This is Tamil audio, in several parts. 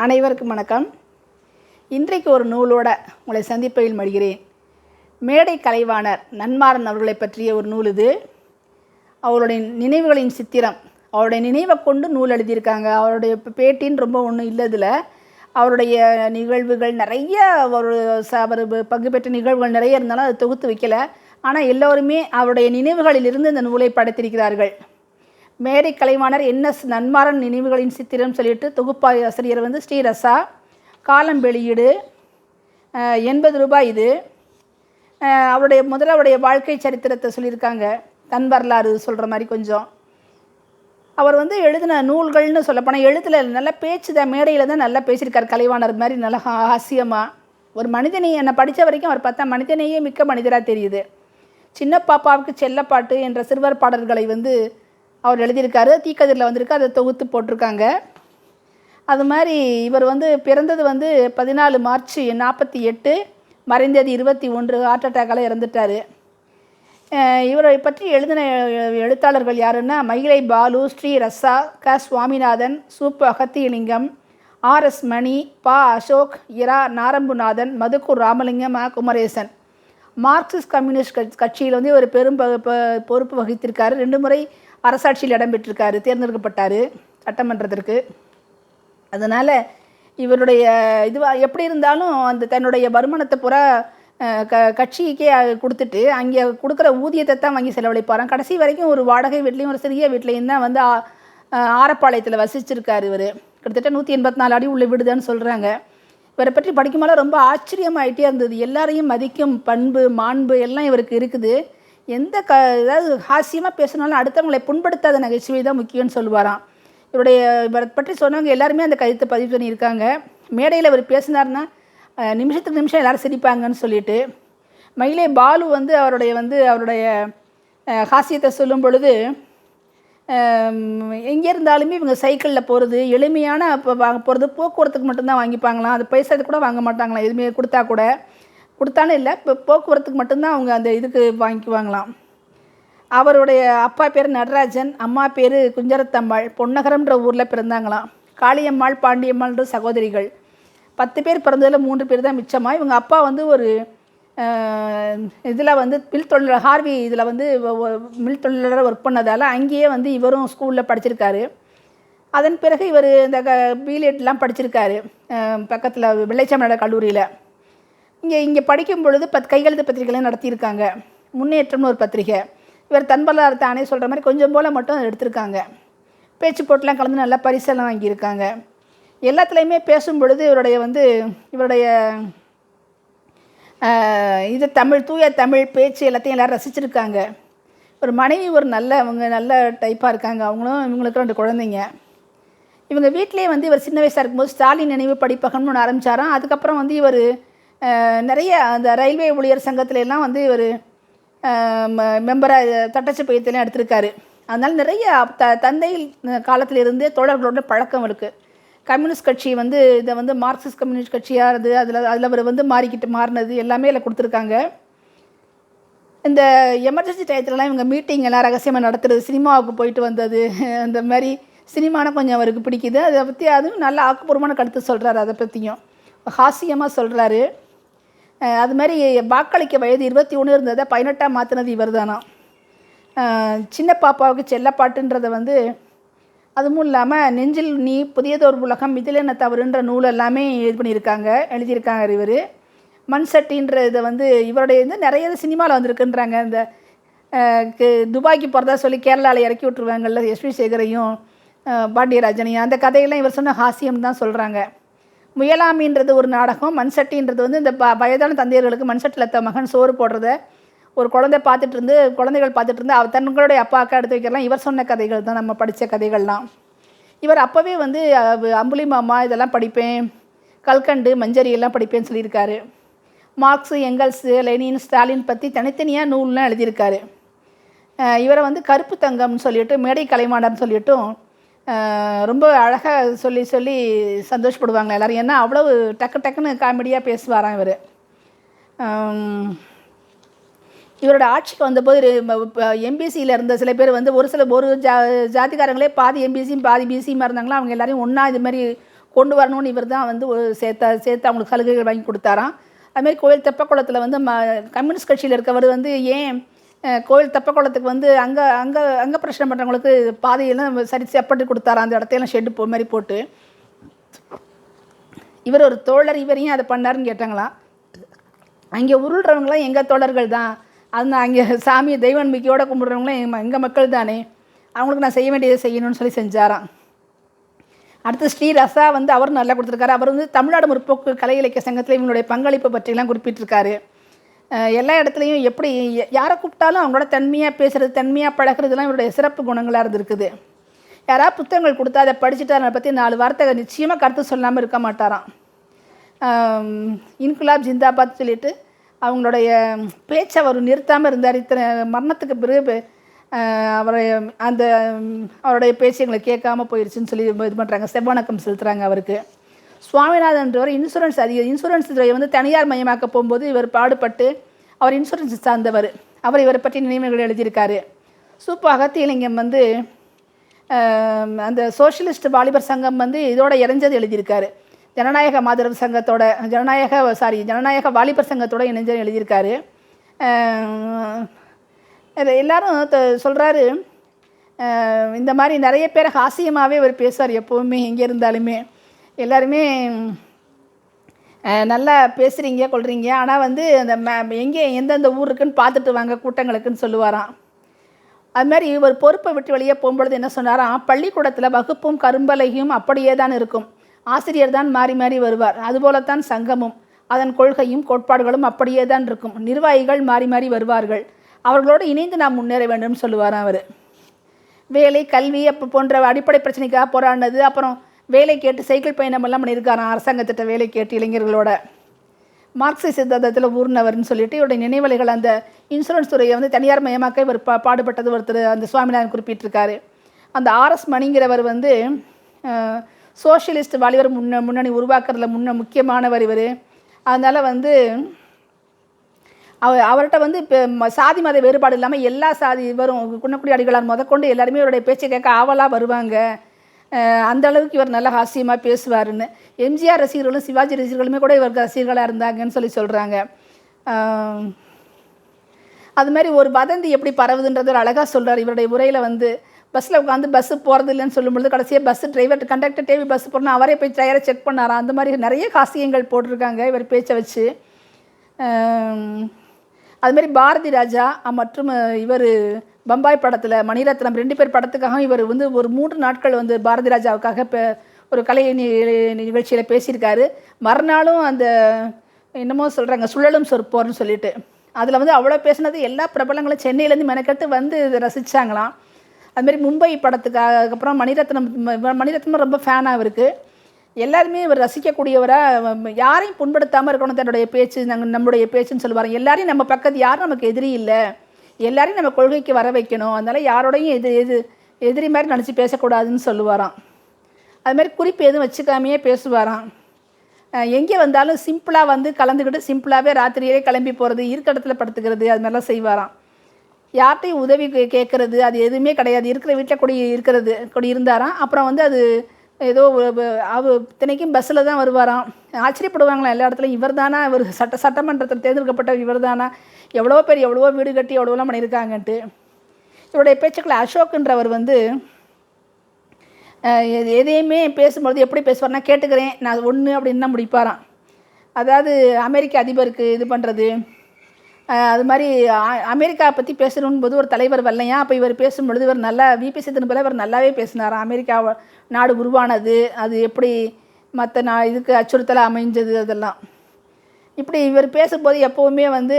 அனைவருக்கும் வணக்கம். இன்றைக்கு ஒரு நூலோட உங்களை சந்திப்பதில் மகிழ்கிறேன். மேடை கலைவாணர் நன்மாறன் அவர்களை பற்றிய ஒரு நூல் இது. அவருடைய நினைவுகளின் சித்திரம், அவருடைய நினைவை கொண்டு நூல் எழுதியிருக்காங்க. அவருடைய பேட்டின்னு ரொம்ப ஒன்றும் இல்லை இதில். அவருடைய நிகழ்வுகள் நிறைய அவர் பங்கு பெற்ற நிகழ்வுகள் நிறைய இருந்தாலும் அதை தொகுத்து வைக்கலை. ஆனால் எல்லோருமே அவருடைய நினைவுகளிலிருந்து இந்த நூலை படைத்திருக்கிறார்கள். மேடை கலைவாணர் என்எஸ் நன்மாறன் நினைவுகளின் சித்திரம் சொல்லிட்டு தொகுப்பாசிரியர் ஸ்ரீரசா. காலம் வெளியீடு, 80 ரூபாய் இது. அவருடைய வாழ்க்கை சரித்திரத்தை சொல்லியிருக்காங்க, தன் வரலாறு சொல்கிற மாதிரி கொஞ்சம். அவர் எழுதின நூல்கள்னு சொல்லப்போனால் எழுத்தில் நல்ல பேச்சு தான், மேடையில் தான் நல்லா பேசியிருக்கார். கலைவாணர் மாதிரி நல்லா ஹாஸ்யமாக. ஒரு மனிதனை என்னை படித்த வரைக்கும் அவர் பார்த்தா மனிதனையே மிக்க மனிதராக தெரியுது. சின்ன பாப்பாவுக்கு செல்லப்பாட்டு என்ற சிறுவர் பாடல்களை அவர் எழுதியிருக்காரு. தீக்கதிரில் வந்திருக்கு, அதை தொகுத்து போட்டிருக்காங்க. அது மாதிரி இவர் பிறந்தது 14 மார்ச் 48, மறைந்தது 21, ஹார்ட் அட்டாக்கால் இறந்துட்டார். இவரை பற்றி எழுதின எழுத்தாளர்கள் யாருன்னா மயிலை பாலு, ஸ்ரீ ரசா, க சுவாமிநாதன், சூப்பு அகத்தியலிங்கம், ஆர்எஸ் மணி, பா அசோக், இரா நாரம்புநாதன், மதுக்கூர் ராமலிங்கம், குமரேசன். மார்க்சிஸ்ட் கம்யூனிஸ்ட் கட்சியில் ஒரு பெரும் பொறுப்பு வகித்திருக்காரு. 2 முறை அரசாட்சியில் இடம்பெற்றிருக்காரு, தேர்ந்தெடுக்கப்பட்டார் சட்டமன்றத்திற்கு. அதனால் இவருடைய எப்படி இருந்தாலும் தன்னுடைய வருமானத்தை பூரா கட்சிக்கே கொடுத்துட்டு அங்கே கொடுக்குற ஊதியத்தை தான் வாங்கி செலவழிப்பாராம். கடைசி வரைக்கும் ஒரு வாடகை வீட்லேயும் ஒரு சிறிய வீட்லேயும் தான் ஆரப்பாளையத்தில் வசிச்சிருக்காரு. இவர் கிட்டத்தட்ட 184 அடி உள்ள வீடுதான்னு சொல்கிறாங்க. இவரை பற்றி படிக்கும்போது ரொம்ப ஆச்சரியமாயிட்டே இருந்தது. எல்லாரையும் மதிக்கும் பண்பு, மாண்பு எல்லாம் இவருக்கு இருக்குது. ஏதாவது ஹாஸ்யமாக பேசினாலும் அடுத்தவங்களை புண்படுத்தாத நகைச்சுவை தான் முக்கியம்னு சொல்லுவாராம். இவரை பற்றி சொன்னவங்க எல்லாருமே அந்த கருத்தை பதிவு பண்ணியிருக்காங்க. மேடையில் இவர் பேசினார்னா நிமிஷத்துக்கு நிமிஷம் எல்லோரும் சிரிப்பாங்கன்னு சொல்லிட்டு. மயிலே பாலு அவருடைய ஹாஸ்யத்தை சொல்லும் பொழுது, எங்கே இருந்தாலுமே இவங்க சைக்கிளில் போகிறது, எளிமையான போகிறது, போக்குவரத்துக்கு மட்டும்தான் வாங்கிப்பாங்களாம். அது பைசா கூட வாங்க மாட்டாங்களாம். எதுவுமே கொடுத்தாலும் இல்லை, இப்போ போக்குவரத்துக்கு மட்டும்தான் அவங்க அந்த இதுக்கு வாங்கிக்குவாங்களாம். அவருடைய அப்பா பேர் நடராஜன், அம்மா பேர் குஞ்சரத்தம்மாள். பொன்னகரம்ன்ற ஊரில் பிறந்தாங்களாம். காளியம்மாள், பாண்டியம்மாள்ன்ற சகோதரிகள். 10 பேர் பிறந்ததில் 3 பேர் தான் மிச்சமாக. இவங்க அப்பா ஒரு இதில் மில் தொழிலாளர், ஹார்வி இதில் மில் தொழிலாளர் ஒர்க் பண்ணதால் அங்கேயே இவரும் ஸ்கூலில் படிச்சிருக்காரு. அதன் பிறகு இவர் இந்த பிஎட்லாம் படிச்சிருக்காரு பக்கத்தில் வெள்ளைச்சாமியோட கல்லூரியில். இங்கே படிக்கும் பொழுது கையெழுத்து பத்திரிகைலாம் நடத்தியிருக்காங்க. முன்னேற்றம்னு ஒரு பத்திரிகை. இவர் தன் வரலாறு தானே சொல்கிற மாதிரி கொஞ்சம் போல் மட்டும் எடுத்திருக்காங்க. பேச்சு போட்டெலாம் கலந்து நல்லா பரிசெல்லாம் வாங்கியிருக்காங்க. எல்லாத்துலேயுமே பேசும் பொழுது இவருடைய இது தமிழ், தூய தமிழ் பேச்சு எல்லாத்தையும் எல்லோரும் ரசிச்சிருக்காங்க. ஒரு மனைவி நல்ல டைப்பாக இருக்காங்க. இவங்களுக்கு 2 குழந்தைங்க. இவங்க வீட்டிலே இவர் சின்ன வயசாக இருக்கும்போது ஸ்டாலின் நினைவு படிப்பகம்னு ஒன்று ஆரம்பித்தாராம். அதுக்கப்புறம் இவர் நிறைய அந்த ரயில்வே ஊழியர் சங்கத்துல எல்லாம் இவர் மெம்பராக தட்டச்சு பயிற்சியெல்லாம் எடுத்திருக்காரு. அதனால் நிறைய தந்தை காலத்திலிருந்தே தோழர்களோட பழக்கம் இருக்குது. கம்யூனிஸ்ட் கட்சி இதை மார்க்சிஸ்ட் கம்யூனிஸ்ட் கட்சியாக இருந்தது. அதில் அவர் மாறினது எல்லாமே இதில் கொடுத்துருக்காங்க. இந்த எமர்ஜென்சி டயத்துலலாம் இவங்க மீட்டிங் எல்லாம் ரகசியமாக நடத்துறது, சினிமாவுக்கு போயிட்டு வந்தது, அந்த மாதிரி சினிமானா கொஞ்சம் அவருக்கு பிடிக்குது. அதை பற்றி அதுவும் நல்ல ஆக்கப்பூர்வமான கருத்து சொல்கிறாரு. அதை பற்றியும் ஹாஸ்யமாக சொல்கிறாரு. அது மாதிரி வாக்களிக்க வயது 21 இருந்ததை 18 மாற்றினது இவர் தானா. சின்ன பாப்பாவுக்கு செல்லப்பாட்டுன்றதை அதுவும் இல்லாமல் நெஞ்சில் நீ, புதியதோர் உலகம், இதில் என்ன தவறுன்ற நூல் எல்லாமே எழுதியிருக்காங்க இவர். மண் சட்டின்ற இதை இவருடைய நிறைய சினிமாவில் வந்திருக்குன்றாங்க. இந்த துபாய்க்கு போகிறதா சொல்லி கேரளாவில் இறக்கி விட்டுருவாங்கல்ல, எஸ்வி சேகரையும் பாண்டியராஜனையும், அந்த கதையெல்லாம் இவர் சொன்ன ஹாஸ்யம் தான் சொல்கிறாங்க. முயலாமின்றது ஒரு நாடகம். மண்சட்டின்றது இந்த வயதான தந்தையர்களுக்கு மண்சட்டியில் மகன் சோறு போடுறத ஒரு குழந்தைகள் பார்த்துட்டு இருந்து தங்களுடைய அப்பாவுக்கு எடுத்து வைக்கலாம். இவர் சொன்ன கதைகள் தான் நம்ம படித்த கதைகள்லாம். இவர் அப்போவே அம்புலி மாமா இதெல்லாம் படிப்பேன், கல்கண்டு, மஞ்சரி எல்லாம் படிப்பேன்னு சொல்லியிருக்காரு. மார்க்ஸு, எங்கல்ஸு, லெனின், ஸ்டாலின் பற்றி தனித்தனியாக நூல்லாம் எழுதியிருக்காரு. இவரை கருப்பு தங்கம்னு சொல்லிட்டு, மேடை கலைமாடர்னு சொல்லிட்டும் ரொம்ப அழகாக சொல்லி சந்தோஷப்படுவாங்க எல்லோரும். ஏன்னா அவ்வளவு டக்குன்னு காமெடியாக பேசுவாராம் இவர். இவரோட ஆட்சிக்கு வந்தபோது எம்பிசியில் இருந்த சில பேர் ஒரு ஜாதிக்காரங்களே பாதி எம்பிசியும் பாதி பிசியுமாக இருந்தாங்களா. அவங்க எல்லோரையும் ஒன்றா இது மாதிரி கொண்டு வரணும்னு இவர் தான் வந்து சேர்த்து அவங்களுக்கு சலுகைகள் வாங்கி கொடுத்தாராம். அதுமாதிரி கோயில் தெப்பக்குளத்தில் வந்து கம்யூனிஸ்ட் கட்சியில் இருக்கவர் வந்து ஏன் கோயில் தெப்பக்குளத்துக்கு வந்து அங்கே பிரச்சனை பண்ணுறவங்களுக்கு பாதையெல்லாம் சரி செப்பட்டு கொடுத்தாராம். அந்த இடத்தையெல்லாம் ஷெட்டு மாதிரி போட்டு. இவர் ஒரு தோழர், இவரையும் அதை பண்ணாருன்னு கேட்டாங்களாம். அங்கே உருள்றவங்களாம் எங்கள் தோழர்கள் தான், அது அங்கே சாமியை தெய்வ நம்பிக்கையோடு கும்பிட்றவங்களாம் எங்கள் மக்கள் தானே, அவங்களுக்கு நான் செய்ய வேண்டியதை செய்யணும்னு சொல்லி செஞ்சாராம். அடுத்து ஸ்ரீரசா வந்து அவர் நல்லா கொடுத்துருக்காரு. அவர் வந்து தமிழ்நாடு முற்போக்கு கலை இலக்கிய சங்கத்தில் இவங்களுடைய பங்களிப்பு பற்றிலாம் குறிப்பிட்டிருக்காரு. எல்லா இடத்துலையும் எப்படி யாரை கூப்பிட்டாலும் அவங்களோட தன்மையாக பேசுகிறது, தன்மையாக பழகிறதுலாம் இவருடைய சிறப்பு குணங்களாக இருந்திருக்குது. யாராவது புத்தகங்கள் கொடுத்தா அதை படிச்சுட்டு அதை பற்றி 4 வார்த்தை நிச்சயமாக கருத்து சொல்லாமல் இருக்க மாட்டாராம். இன்குலாப் ஜிந்தாபாத் சொல்லிட்டு அவங்களுடைய பேச்சை அவர் நிறுத்தாமல் இருந்தார். இத்தனை மரணத்துக்கு பிறகு அவருடைய பேச்சு எங்களை கேட்காம போயிடுச்சுன்னு சொல்லி இது பண்ணுறாங்க, செவ்வணக்கம் செலுத்துகிறாங்க அவருக்கு. சுவாமிநாதன்றவர் இன்சூரன்ஸ் துறையை வந்து தனியார் மயமாக்க போகும்போது இவர் பாடுபட்டு அவர் இன்சூரன்ஸ் சார்ந்தவர். அவர் இவரை பற்றி நினைவுகள் எழுதியிருக்காரு. சூப்பு அகத்தியலிங்கம் வந்து அந்த சோஷியலிஸ்ட் வாலிபர் சங்கம் வந்து இதோட இணைஞ்சது எழுதியிருக்காரு. ஜனநாயக மாதர் சங்கத்தோட ஜனநாயக வாலிபர் சங்கத்தோட இணைஞ்சது எழுதியிருக்காரு. எல்லாரும் சொல்கிறாரு, இந்த மாதிரி நிறைய பேர் ஹாசியமாகவே அவர் பேசுவார். எப்போவுமே எங்கே இருந்தாலுமே எல்லாருமே நல்லா பேசுகிறீங்க கொள்கிறீங்க, ஆனால் வந்து அந்த எங்கே எந்தெந்த ஊர் இருக்குன்னு பார்த்துட்டு வாங்க கூட்டங்களுக்குன்னு சொல்லுவாராம். அதுமாதிரி ஒரு பொறுப்பை விட்டு வெளியே போகும்பொழுது என்ன சொன்னாராம், பள்ளிக்கூடத்தில் வகுப்பும் கரும்பலகையும் அப்படியே தான் இருக்கும், ஆசிரியர் தான் மாறி மாறி வருவார். அதுபோலத்தான் சங்கமும் அதன் கொள்கையும் கோட்பாடுகளும் அப்படியே தான் இருக்கும், நிர்வாகிகள் மாறி மாறி வருவார்கள், அவர்களோடு இணைந்து நாம் முன்னேற வேண்டும் சொல்லுவாராம் அவர். வேலை கல்வி போன்ற அடிப்படை பிரச்சனைக்காக போராடினது, அப்புறம் வேலை கேட்டு சைக்கிள் பயணமெல்லாம் பண்ணியிருக்காராம் அரசாங்கத்திட்ட வேலை கேட்டு இளைஞர்களோட. மார்க்சிய சித்தாந்தத்தில் ஊர்னவர்னு சொல்லிட்டு இவருடைய நினைவலைகள் அந்த இன்சூரன்ஸ் துறையை வந்து தனியார் மயமாக்க இவர் பாடுபட்டது ஒருத்தர் அந்த சுவாமிநாதன் குறிப்பிட்டிருக்காரு. அந்த ஆர்எஸ் மணிங்கிறவர் வந்து சோஷியலிஸ்ட் வாலிபர் முன்னணி உருவாக்குறதுல முக்கியமானவர் இவர். அதனால் வந்து அவர்கிட்ட வந்து இப்போ சாதி மத வேறுபாடு இல்லாமல் எல்லா சாதி வரும் குன்னக்குடி அடிகளார் முதற்கொண்டு எல்லாருமே இவருடைய பேச்சை கேட்க ஆவலாக வருவாங்க. அந்த அளவுக்கு இவர் நல்லா ஹாஸ்யமாக பேசுவாருன்னு. எம்ஜிஆர் ரசிகர்களும் சிவாஜி ரசிகர்களுமே கூட இவருக்கு ரசிகர்களாக இருந்தாங்கன்னு சொல்கிறாங்க. அது மாதிரி ஒரு வதந்தி எப்படி பரவுதுன்றது ஒரு அழகாக சொல்கிறார் இவருடைய உரையில். வந்து பஸ்ஸில் உட்காந்து பஸ்ஸு போகிறது இல்லைன்னு சொல்லும்பொழுது கடைசியாக bus driver conductor TV bus போடணும், அவரே போய் டயரை செக் பண்ணாராம். அந்த மாதிரி நிறைய ஹாஸ்யங்கள் போட்டிருக்காங்க இவர் பேச்சை வச்சு. அதுமாரி பாரதி ராஜா மற்றும் இவர் பம்பாய் படத்தில் மணிரத்னம் 2 பேர் படத்துக்காக இவர் வந்து ஒரு 3 நாட்கள் வந்து பாரதி ராஜாவுக்காக இப்போ ஒரு கலை நிகழ்ச்சியில் பேசியிருக்காரு. மறுநாளும் அந்த என்னமோ சொல்கிறாங்க சுழலும் சொற்போர்னு சொல்லிட்டு அதில் வந்து அவ்வளோ பேசினது எல்லா பிரபலங்களும் சென்னையிலேருந்து மெனக்கட்டு வந்து இதை ரசித்தாங்களாம். அதுமாரி மும்பை படத்துக்காக அப்புறம் மணிரத்னம் ரொம்ப ஃபேனாக இருக்குது. எல்லாருமே இவர் ரசிக்கக்கூடியவராக, யாரையும் புண்படுத்தாமல் இருக்கணும் தன்னுடைய பேச்சு, நம்முடைய பேச்சுன்னு சொல்லுவார். எல்லாரையும் நம்ம பக்கத்து யாரும் நமக்கு எதிரி இல்லை, எல்லாரையும் நம்ம கொள்கைக்கு வர வைக்கணும், அதனால் யாரோடையும் எதிரி மாதிரி நினச்சி பேசக்கூடாதுன்னு சொல்லுவாராம். அதுமாதிரி குறிப்பு எதுவும் வச்சுக்காமையே பேசுவாராம். எங்கே வந்தாலும் சிம்பிளாக வந்து கலந்துக்கிட்டு சிம்பிளாகவே ராத்திரியே கிளம்பி போகிறது, இருக்க இடத்துல படுத்துக்கிறது, அது மாதிரிலாம் செய்வாராம். யார்கிட்டையும் உதவி கேட்குறது அது எதுவுமே கிடையாது. இருக்கிற வீட்டில் கொடி இருந்தாராம். அப்புறம் வந்து அது ஏதோ இத்தனைக்கும் பஸ்ஸில் தான் வருவாராம். ஆச்சரியப்படுவாங்களாம் எல்லா இடத்துலையும், இவர் தானா இவர் சட்டமன்றத்தில் தேர்ந்தெடுக்கப்பட்ட இவர் தானா, எவ்வளோ பேர் எவ்வளவோ வீடு கட்டி எவ்வளோலாம் பண்ணியிருக்காங்கன்ட்டு. இவருடைய பேச்சுக்களை அசோக்குன்றவர் வந்து எதையுமே பேசும்பொழுது எப்படி பேசுவார்னா, கேட்டுக்கிறேன் நான் ஒன்று அப்படின்னு தான் முடிப்பாராம். அதாவது அமெரிக்க அதிபருக்கு இது பண்ணுறது, அது மாதிரி அமெரிக்கா பற்றி பேசணும் போது ஒரு தலைவர் வரலையா, அப்போ இவர் பேசும்பொழுது இவர் நல்லா விபி சிதன் போல இவர் நல்லாவே பேசினாராம். அமெரிக்கா நாடு உருவானது, அது எப்படி மற்ற இதுக்கு அச்சுறுத்தலாக அமைஞ்சது, அதெல்லாம் இப்படி இவர் பேசும்போது எப்போவுமே வந்து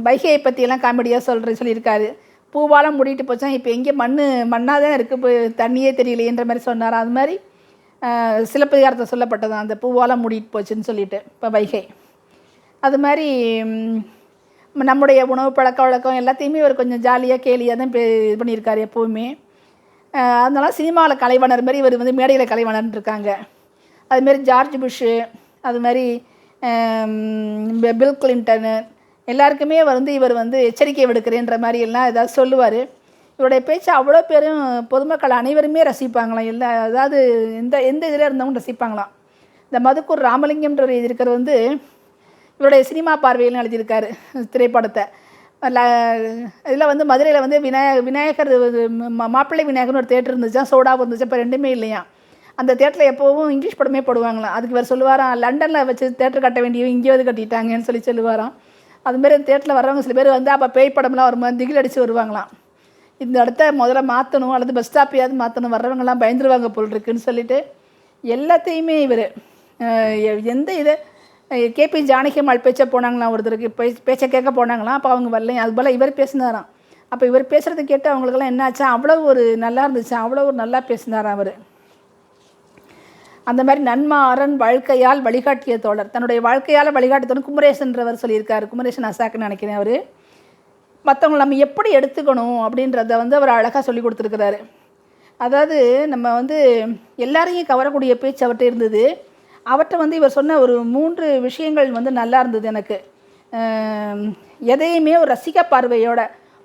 வைகையை பற்றியெல்லாம் காமெடியாக சொல்லியிருக்காரு. பூவாலாம் மூடிட்டு போச்சான், இப்போ எங்கே மண்ணாக தான் இருக்குது, இப்போ தண்ணியே தெரியலையேன்ற மாதிரி சொன்னார். அது மாதிரி சிலப்பதிகாரத்தை சொல்லப்பட்டதான் அந்த பூவாலாம் மூடிட்டு போச்சுன்னு சொல்லிட்டு இப்போ வைகை. அது மாதிரி நம்முடைய உணவு பழக்க வழக்கம் எல்லாத்தையுமே இவர் கொஞ்சம் ஜாலியாக கேலியாக தான் இது பண்ணியிருக்காரு எப்போவுமே. அதனால சினிமாவில் கலைவாணர் மாதிரி இவர் வந்து மேடையில் கலைவாணர்னு இருக்காங்க. அதுமாரி ஜார்ஜ் புஷ்ஷு, அது மாதிரி பில் கிளின்டனு எல்லாருக்குமே வந்து இவர் வந்து எச்சரிக்கை விடுக்கிறேன்ற மாதிரி எல்லாம் ஏதாவது சொல்லுவார். இவருடைய பேச்சு அவ்வளோ பேரும் பொதுமக்கள் அனைவருமே ரசிப்பாங்களாம். அதாவது எந்த எந்த இதில் இருந்தவங்க ரசிப்பாங்களாம். இந்த மதுக்கூர் ராமலிங்கம்ன்ற எழுதியிருக்கிற வந்து இவருடைய சினிமா பார்வையில் எழுதியிருக்காரு திரைப்படத்தை. இதில் வந்து மதுரையில் வந்து விநாயகர் மாப்பிள்ளை விநாயகர்னு ஒரு தேட்டர் இருந்துச்சா, சோடாவும் இருந்துச்சு. இப்போ ரெண்டுமே இல்லையா. அந்த தேட்டரில் எப்போவும் இங்கிலீஷ் படமே போடுவாங்களாம். அதுக்கு இவர் சொல்லுவாராம், லண்டனில் வச்சு தேட்டர் கட்ட வேண்டிய இங்கேயாவது கட்டிட்டாங்கன்னு சொல்லுவாராம். அதுமாரி அந்த தேட்டரில் வர்றவங்க சில பேர் வந்து அப்போ பேய் படம்லாம் வரும்போது திகில் அடித்து வருவாங்களாம். இந்த இடத்த முதல்ல மாற்றணும், அல்லது பஸ் ஸ்டாப்பையாவது மாற்றணும், வர்றவங்கெல்லாம் பயந்துருவாங்க போல் இருக்குன்னு சொல்லிட்டு எல்லாத்தையுமே இவர் எந்த இதை கேபி ஜானகி அம்மாள் பேச்சை போனாங்களாம். ஒருத்தருக்கு பேச்சை கேட்க போனாங்களாம். அப்போ அவங்க வரலையும். அது போல் இவர் பேசினாராம். அப்போ இவர் பேசுகிறத கேட்டு அவங்களுக்கெல்லாம் என்ன ஆச்சா, அவ்வளோ ஒரு நல்லா இருந்துச்சு, அவ்வளோ ஒரு நல்லா பேசினாராம் அவர். அந்த மாதிரி நன்மா அரண் வாழ்க்கையால் வழிகாட்டிய தோழர், தன்னுடைய வாழ்க்கையால் வழிகாட்டியதோடு குமரேசன்றவர் சொல்லியிருக்காரு. குமரேசன் அசாக்குன்னு நினைக்கிறேன் அவர். மற்றவங்களை நம்ம எப்படி எடுத்துக்கணும் அப்படின்றத வந்து அவர் அழகாக சொல்லி கொடுத்துருக்கிறாரு. அதாவது நம்ம வந்து எல்லாரையும் கவரக்கூடிய பேச்சு அவர்கிட்ட இருந்தது. அவர்கிட்ட வந்து இவர் சொன்ன ஒரு 3 விஷயங்கள் வந்து நல்லா இருந்தது எனக்கு. எதையுமே ஒரு ரசிக பார்வையோட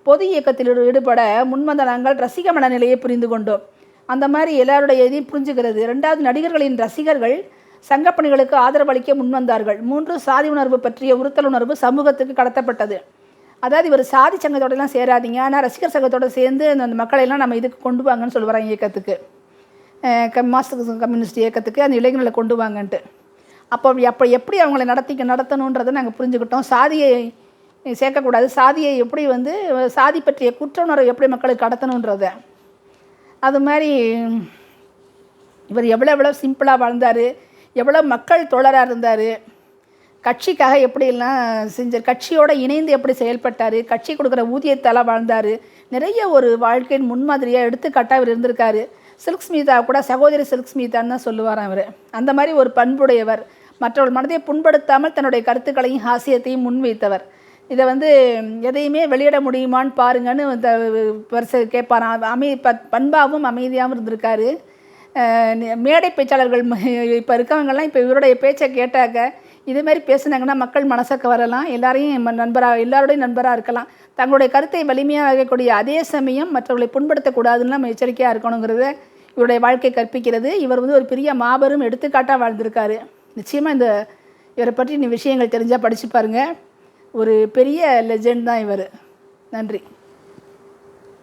பொது இயக்கத்தில் ஈடுபட முன்வந்த நாங்கள் ரசிக மனநிலையை புரிந்து கொண்டோம். அந்த மாதிரி எல்லாருடைய இதையும் புரிஞ்சுக்கிறது. 2வது, நடிகர்களின் ரசிகர்கள் சங்கப்பணிகளுக்கு ஆதரவளிக்க முன்வந்தார்கள். 3, சாதி உணர்வு பற்றிய உறுத்தல் உணர்வு சமூகத்துக்கு கடத்தப்பட்டது. அதாவது இவர் சாதி சங்கத்தோடலாம் சேராதிங்க, ஆனால் ரசிகர் சங்கத்தோடு சேர்ந்து அந்த மக்களையெல்லாம் நம்ம இதுக்கு கொண்டு வாங்கன்னு சொல்லுவாங்க, இயக்கத்துக்கு, மார்க்சிஸ்ட் கம்யூனிஸ்ட் இயக்கத்துக்கு அந்த இளைஞர்களை கொண்டு வாங்கன்ட்டு. அப்போ எப்படி அவங்கள நடத்தணுன்றதை நாங்கள் புரிஞ்சுக்கிட்டோம். சாதியை சேர்க்கக்கூடாது, சாதியை எப்படி வந்து சாதி பற்றிய குற்ற உணர்வை எப்படி மக்களுக்கு கடத்தணுன்றதை. அது மாதிரி இவர் எவ்வளோ சிம்பிளாக வாழ்ந்தார், எவ்வளோ மக்கள் தோழராக இருந்தார், கட்சிக்காக எப்படியெல்லாம் செஞ்சார், கட்சியோடு இணைந்து எப்படி செயல்பட்டார், கட்சி கொடுக்குற ஊதியத்தால் வாழ்ந்தார். நிறைய ஒரு வாழ்க்கையின் முன்மாதிரியாக எடுத்துக்காட்டாக இவர் இருந்திருக்காரு. சில்க் ஸ்மிதா கூட சகோதரி சில்க் ஸ்மிதான்னு தான் சொல்லுவாராம் அவர். அந்த மாதிரி ஒரு பண்புடையவர். மற்றவர்கள் மனதை புண்படுத்தாமல் தன்னுடைய கருத்துக்களையும் ஹாசியத்தையும் முன்வைத்தவர். இதை வந்து எதையுமே வெளியிட முடியுமான்னு பாருங்கன்னு கேட்பாராம். பண்பாகவும் அமைதியாகவும் இருந்திருக்காரு. மேடை பேச்சாளர்கள் இப்போ இருக்கவங்கெல்லாம் இப்போ இவருடைய பேச்சை கேட்டாக்க இதுமாரி பேசுனாங்கன்னா மக்கள் மனசுக்கு வரலாம், எல்லாரோடையும் நண்பராக இருக்கலாம், தங்களுடைய கருத்தை வலிமையாக வைக்கக்கூடிய அதே சமயம் மற்றவர்களை புண்படுத்தக்கூடாதுன்னு நம்ம எச்சரிக்கையாக இருக்கணுங்கிறத இவருடைய வாழ்க்கை கற்பிக்கிறது. இவர் வந்து ஒரு பெரிய மாபெரும் எடுத்துக்காட்டாக வாழ்ந்திருக்காரு. நிச்சயமாக இவரை பற்றி விஷயங்கள் தெரிஞ்சால் படித்து பாருங்கள். ஒரு பெரிய லெஜெண்ட் தான் இவர். நன்றி.